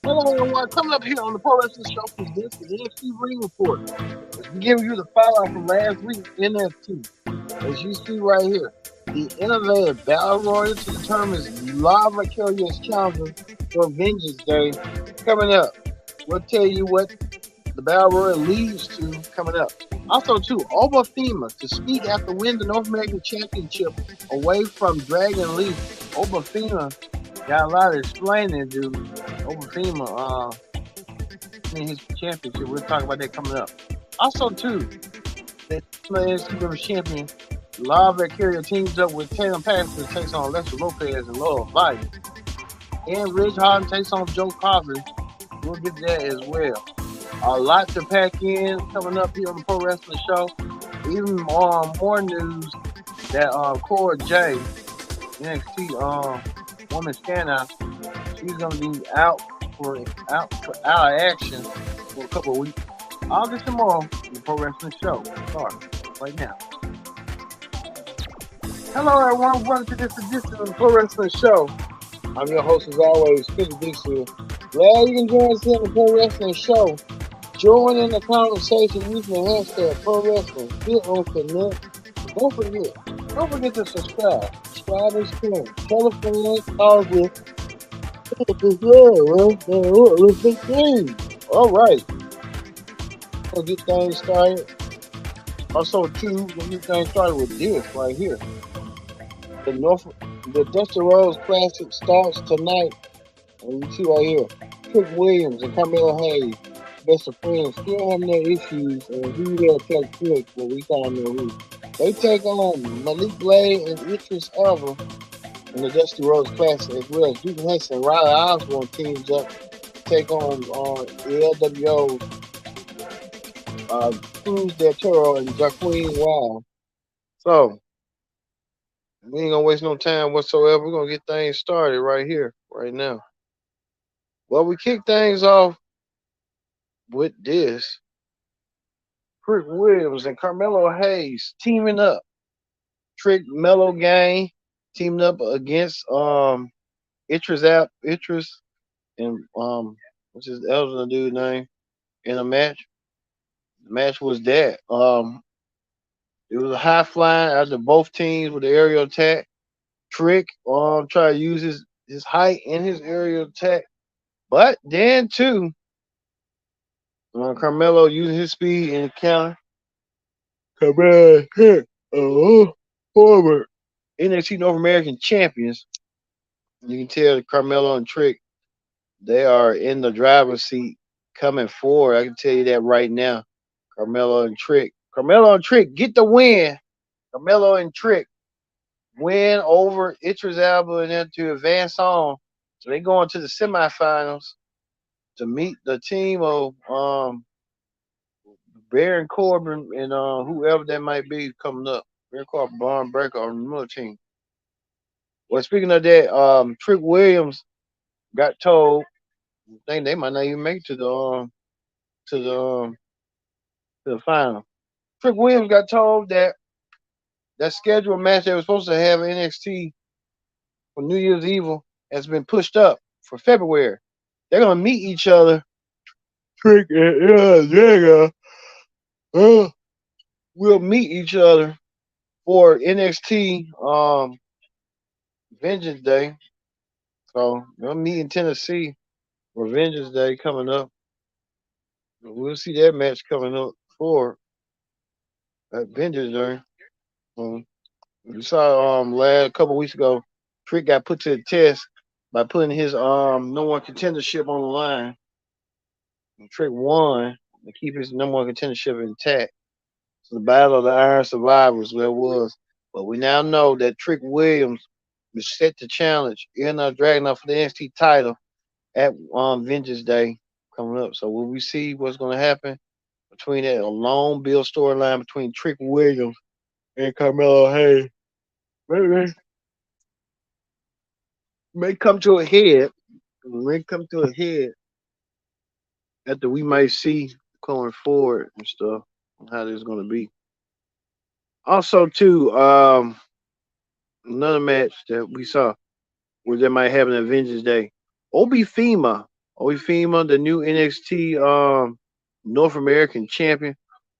Hello, everyone. Coming up here on the Pro Wrestling Show presents the NXT Ring Report. As we give you the fallout from last week's NXT. As you see right here, the innovative Battle Royal to determine live vicarious challenger for Vengeance Day coming up. We'll tell you what the Battle Royal leads to coming up. Also, too, Oba Fema to speak after winning the North American Championship away from Dragon Lee. Oba Fema got a lot of explaining to do. Oba Fema, in his championship. We'll talk about that coming up. Also, too, the NXT Women's Champion, Lava Victoria teams up with Tatum Paxton takes on Alexa Lopez and Laura Light. And Ridge Holland takes on Joe Coffey. We'll get to that as well. A lot to pack in coming up here on the Pro Wrestling Show. Even more news that Cora J, NXT woman standout, she's gonna be out of action for a couple of weeks. I'll get some more on the Pro Wrestling Show. Start right now. Hello, everyone. Welcome to this edition of the Pro Wrestling Show. I'm your host, as always, Chris Dixon. Glad you can join us here on the Pro Wrestling Show. Join in the conversation using the hashtag Pro Wrestling. Get on connect. Don't forget to subscribe. Subscribe and share. Tell a friend, call with. All right. We'll get things started. Also, too, we'll get things started with this right here. The Dusty Rhodes Classic starts tonight. And you see right here, Trick Williams and Carmelo Hayes, best of friends, still having their issues, and who they'll take Trick when we find their who. They take on Malik Blade and Idris Elba in the Dusty Rhodes Classic, as well as Duke Hudson and Riley Osborne teams up to take on LWO, Cruz Del Toro and Jaqueen Wild. So, we ain't gonna waste no time whatsoever. We're gonna get things started right here, right now. Well, we kick things off with this. Trick Williams and Carmelo Hayes teaming up. Trick Mello Gang teaming up against Itris and what's his elder dude name in a match. The match was that. It was a high flying out of both teams with the aerial attack. Trick try to use his height and his aerial attack. But then too, Carmelo using his speed in the counter. Carmelo hit forward. NXT North American champions. You can tell Carmelo and Trick, they are in the driver's seat coming forward. I can tell you that right now. Carmelo and Trick. Carmelo and Trick get the win. Carmelo and Trick win over Idris Elba and then to advance on. So they go into the semifinals to meet the team of Baron Corbin and whoever that might be coming up. Baron Corbin, Braun Breaker on another team. Well, speaking of that, Trick Williams got told they might not even make it to the to the final. Trick Williams got told that scheduled match they were supposed to have in NXT for New Year's Evil has been pushed up for February. They're gonna meet each other. Trick and Jagger will meet each other for NXT Vengeance Day. So they'll meet in Tennessee for Vengeance Day coming up. We'll see that match coming up for Vengeance Day. You saw last couple weeks ago, Trick got put to the test by putting his number one contendership on the line. And Trick won to keep his number one contendership intact. So the battle of the Iron Survivors, where it was. But we now know that Trick Williams is set to challenge Dragunov for the NXT title at Vengeance Day coming up. So will we see what's going to happen between that a long build storyline between Trick Williams and Carmelo Hayes? Maybe may come to a head. May come to a head after we might see going forward and stuff and how this is going to be. Also, too, another match that we saw where they might have an Vengeance Day. Obi Fema Obifema, the new NXT North American champion.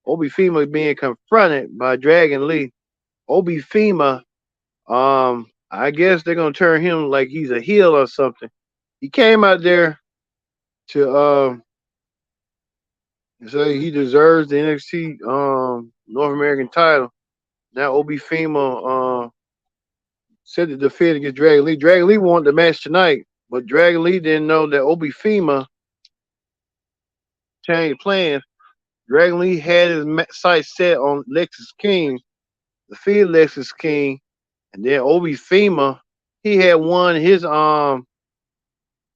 Obifema being confronted by Dragon Lee. Obifema, I guess they're gonna turn him like he's a heel or something. He came out there to say he deserves the NXT North American title. Now Obifema said to defend against Dragon Lee. Dragon Lee wanted the match tonight, but Dragon Lee didn't know that Obifema changed plans. Dragon Lee had his sights set on Lexus King, defeated Lexus King, and then Obifema, he had won the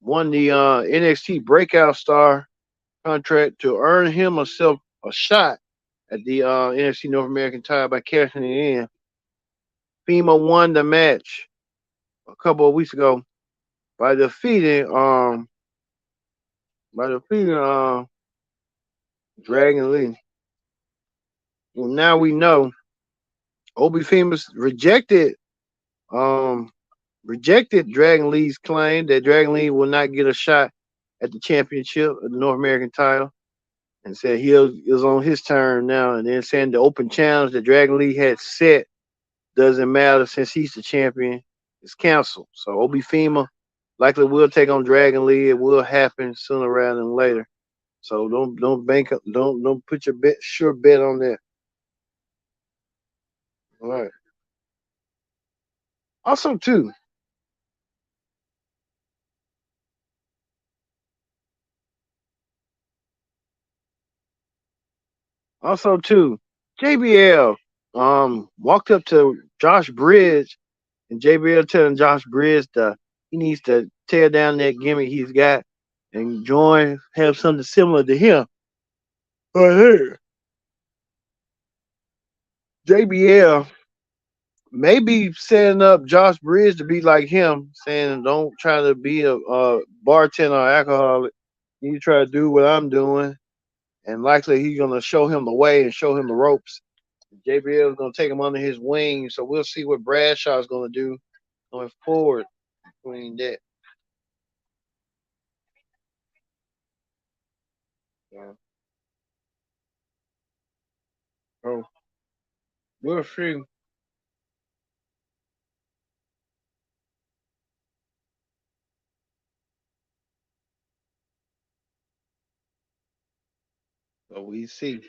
NXT Breakout Star contract to earn himself a shot at the NXT North American title by cashing it in. FEMA won the match a couple of weeks ago by defeating by defeating Dragon Lee. Well, now we know Obi Famous um rejected Dragon Lee's claim that Dragon Lee will not get a shot at the championship of the North American title, and said he is on his turn now, and then saying the open challenge that Dragon Lee had set doesn't matter since he's the champion. It's canceled. So Obi Fema likely will take on Dragon Lee. It will happen sooner rather than later. So don't bank up, don't put your bet on that. All right. Also too, also too, JBL walked up to Josh Bridge, and JBL telling Josh Bridge that he needs to tear down that gimmick he's got and join have something similar to him. Right here. JBL maybe setting up Josh Bridge to be like him, saying don't try to be a bartender or alcoholic. You try to do what I'm doing, and likely he's gonna show him the way and show him the ropes. JBL is gonna take him under his wing, so we'll see what Bradshaw is gonna do going forward between that. Yeah. So we'll see. So we see.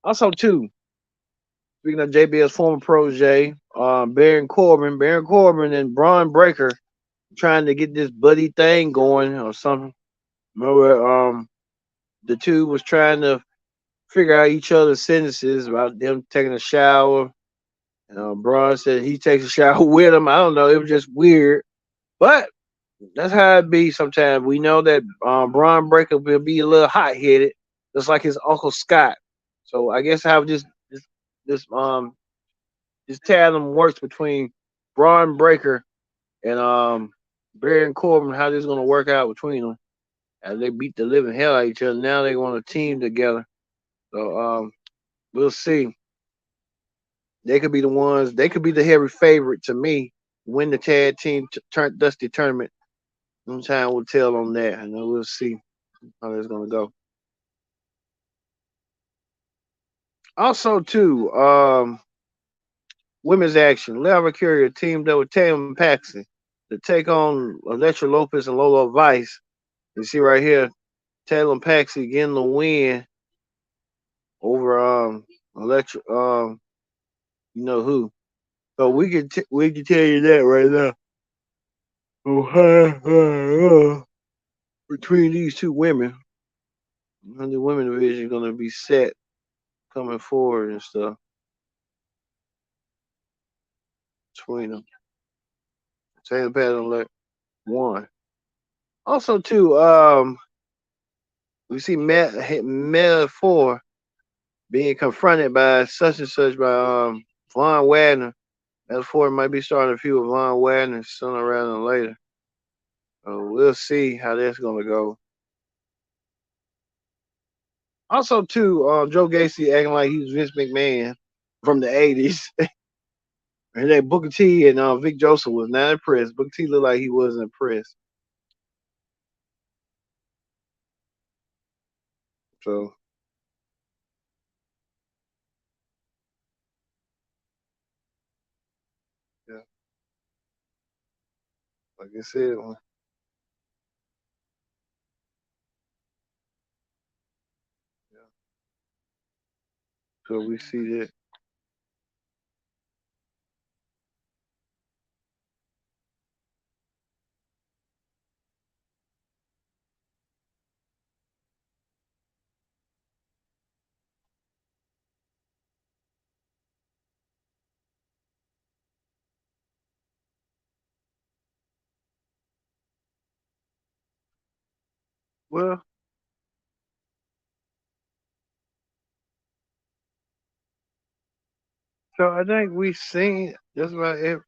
Also, too, speaking of JBL's former protege, Baron Corbin and Braun Breaker trying to get this buddy thing going or something. Remember, the two was trying to figure out each other's sentences about them taking a shower. Braun said he takes a shower with him. I don't know. It was just weird, but that's how it be. Sometimes we know that Braun Breaker will be a little hot headed, just like his uncle Scott. So I guess how this this tandem works between Braun Breaker and Baron Corbin, how this is gonna work out between them as they beat the living hell out of each other. Now they want to team together. So we'll see. They could be the ones. They could be the heavy favorite to me win the tag team Dusty tournament. Time will tell on that, and then we'll see how that's gonna go. Also, too, women's action. Lava Courier teamed up with Tatum Paxton to take on Electra Lopez and Lola Vice. You see right here, Tatum Paxton getting the win over Electra. You know who? So we can tell you that right now. Between these two women, the women division is gonna be set coming forward and stuff between them. Taylor Patton like one. Also, too, we see Meta Four being confronted by such and such by Von Wagner. Meta Four might be starting a feud with Von Wagner sooner rather than later. So we'll see how that's gonna go. Also, too, Joe Gacy acting like he was Vince McMahon from the '80s. And then Booker T and Vic Joseph was not impressed. Booker T looked like he wasn't impressed. So yeah, like I said, yeah. So we see that. Well, so I think we seen just about every.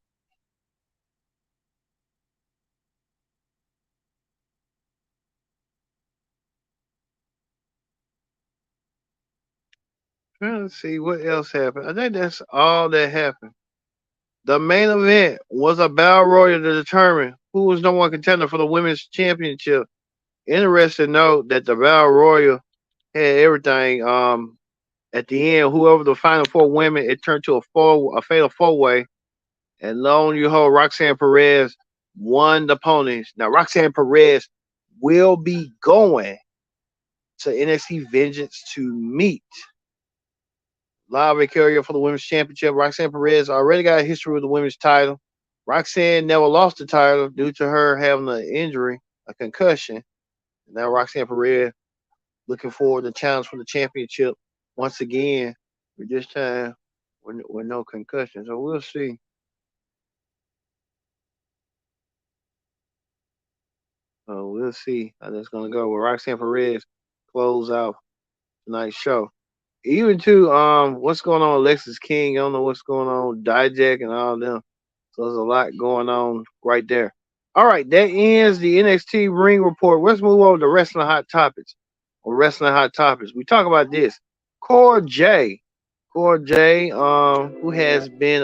Trying to see what else happened. I think that's all that happened. The main event was a battle royal to determine who was number one contender for the women's championship. Interesting to note that the battle royal had everything. At the end, whoever the final four women, it turned to a fatal four way, and lo and behold, Roxanne Perez won the ponies. Now Roxanne Perez will be going to NXT Vengeance to meet Lava Carrier for the women's championship. Roxanne Perez already got a history with the women's title. Roxanne never lost the title due to her having an injury, a concussion. Now Roxanne Perez looking forward to challenge for the championship once again, but this time with no concussion. So we'll see. We'll see how that's gonna go. With Roxanne Perez close out tonight's show. Even to what's going on with Alexis King? I don't know what's going on with Dijak and all them. So there's a lot going on right there. All right, that ends the NXT Ring Report. Let's move on to Wrestling Hot Topics. Or Wrestling Hot Topics. We talk about this. Core J. Core J, who has been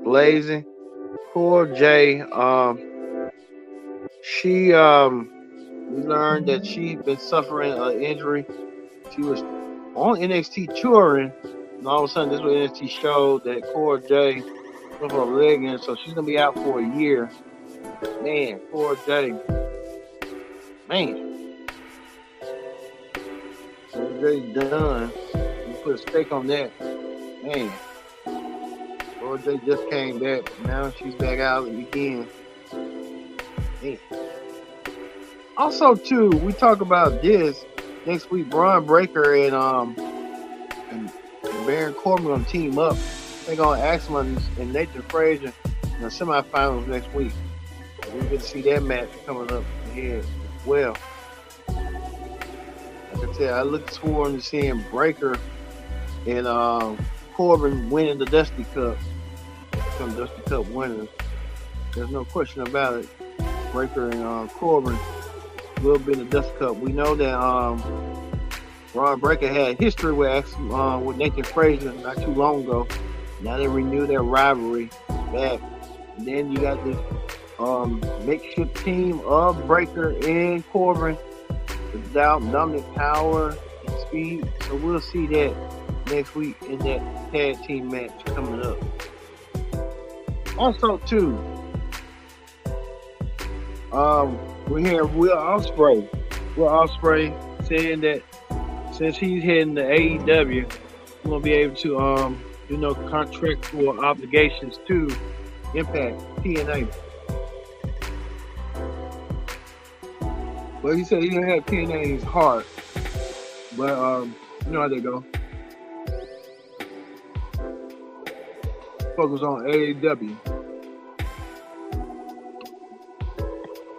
blazing. Core J, she we learned that she'd been suffering an injury. She was on NXT touring, and all of a sudden this was NXT showed that Core J suffered a leg injury, so she's gonna be out for a year. Man, Core J, man, Core J done. You put a stake on that, man. Core J just came back, but now she's back out again. Man. Also, too, we talk about this next week. Braun Breaker and Baron Corbin gonna team up. They're gonna Axel and Nathan Frazier in the semifinals next week. We get to see that match coming up here as well. Like I said, I look forward to seeing Breaker and Corbin winning the Dusty Cup. Become Dusty Cup winners. There's no question about it. Breaker and Corbin will be in the Dusty Cup. We know that Braun Breaker had history with Nathan Frazier not too long ago. Now they renew their rivalry back. And then you got this makeshift team of Breaker and Corbin without dominant power and speed. So we'll see that next week in that tag team match coming up. Also, too, we hear Will Ospreay. Will Ospreay saying that since he's heading to AEW, he's gonna be able to contractual obligations to Impact TNA. But he said he didn't have TNA in his heart. But you know how they go. Focus on AEW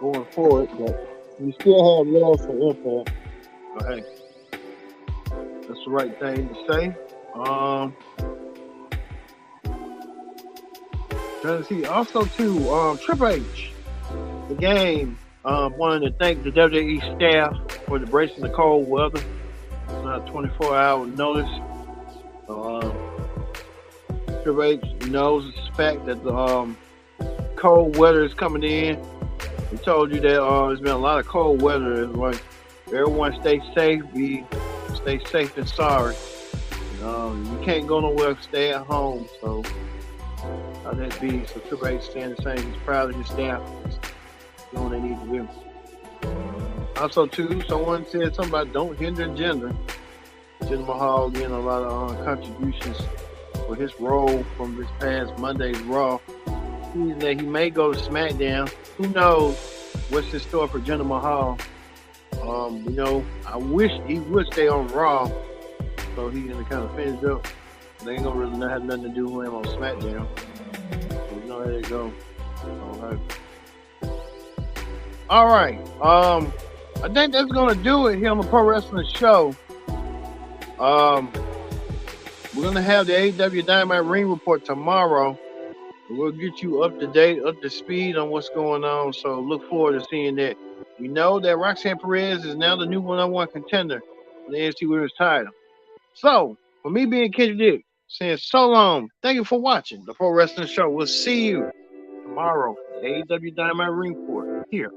going forward, but we still have love for Impact. But hey, that's the right thing to say. Trying to see also too, Triple H, the game, wanted to thank the WWE staff for embracing the cold weather. It's not 24-hour notice. Triple H knows the fact that the cold weather is coming in. He told you that there's been a lot of cold weather. Like, everyone stay safe. Stay safe and sorry. You can't go nowhere. Stay at home. So how that be? So Triple H saying the same. He's proud of his staff. He's doing what they need to do. Also, too, someone said something about don't hinder gender. Jinder Mahal getting a lot of contributions for his role from this past Monday's Raw. That he may go to SmackDown. Who knows what's in store for Jinder Mahal? I wish he would stay on Raw so he can kind of finish up. They ain't gonna really not have nothing to do with him on SmackDown. So you know how they go. All right. I think that's gonna do it here on the Pro Wrestling Show. We're gonna have the AEW Dynamite Ring Report tomorrow. We'll get you up to date, up to speed on what's going on. So look forward to seeing that. We know that Roxanne Perez is now the new one-on-one contender for the NXT Women's title. So, for me being Kendrick Dick, saying so long, thank you for watching the Pro Wrestling Show. We'll see you tomorrow, AEW Dynamite Ring Report here